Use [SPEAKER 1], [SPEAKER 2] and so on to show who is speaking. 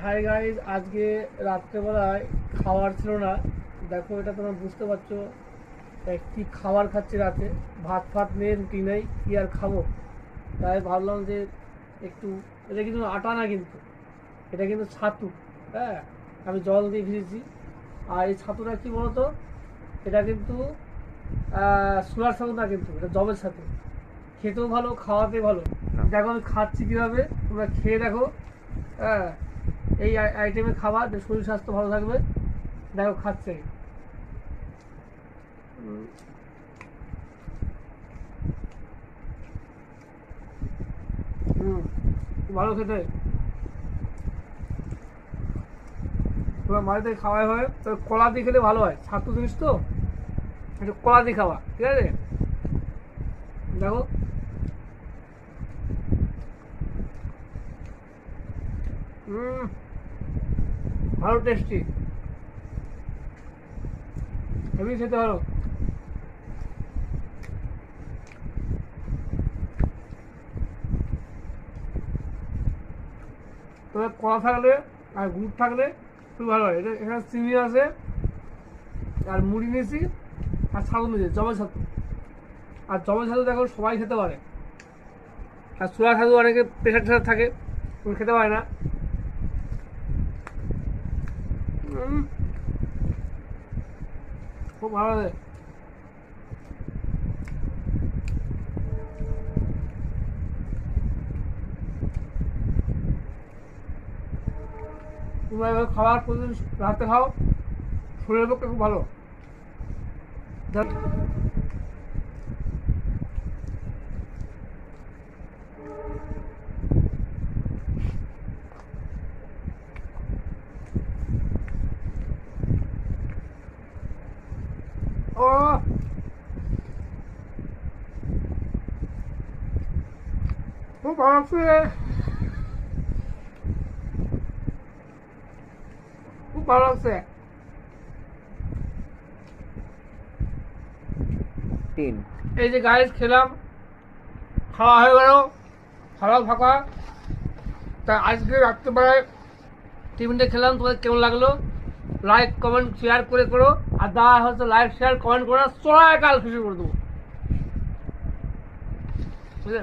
[SPEAKER 1] Hi guys, আজকে রাত্রেবেলায় খাওয়ার ছিল না। দেখো, এটা তোমরা বুঝতে পারছো কি খাবার খাচ্ছি রাতে। ভাত ফাত নেই, রুটি নেই, কি আর খাবো। তাই ভাবলাম যে একটু, এটা কিন্তু আটা না, কিন্তু এটা কিন্তু ছাতু। হ্যাঁ, আমি জল দিয়ে ভিজেছি। আর এই ছাতুটা কি বলতো, এটা কিন্তু সোলার ছাতু না, কিন্তু এটা জবের ছাতু। খেতেও ভালো, খাওয়াতে ভালো। দেখো আমি খাচ্ছি কীভাবে, তোমরা খেয়ে দেখো। হ্যাঁ, এই আইটেমের খাবার, যে শরীর স্বাস্থ্য ভালো থাকবে। দেখো খাচ্ছে। হুম, ভালো খেতে। তোমার বাড়িতে খাওয়াই হয়, তবে কলা দিয়ে খেলে ভালো হয়। ছাতু জিনিস তো, একটু কলা দিয়ে খাওয়া, ঠিক আছে? দেখো, হুম, ভালো টেস্টি, হেভি খেতে ভালো। তবে কলা থাকলে আর গুড় থাকলে খুব ভালো হয়। এটা এখানে চিনি আছে, আর মুড়ি নিয়েছি, আর ছাতু নিয়েছি, জবা ছাতু। আর জবা ছাতু দেখো সবাই খেতে পারে। আর সোয়া ছাতু অনেকে প্রেশার টেশার থাকে, খেতে পারে না। খুব ভালো লাগে। তোমরা এবার খাবার প্রতিদিন রাতে খাও, শরীরের পক্ষে খুব ভালো। ও, খুব ভালো লাগছে, খুব ভালো লাগছে। এই যে গাইস খেলাম, খাওয়া হয়ে গেল, খাওয়া ফাঁকা। তা আজকে রাত্রেবেলায় টিফিনটা খেলাম, তোমাদের কেমন লাগলো? লাইক কমেন্ট শেয়ার করে করো। আর দাদা হয়তো লাইক শেয়ার কমেন্ট করে চড়ায় কাল খুশি করে দেবো, বুঝলে?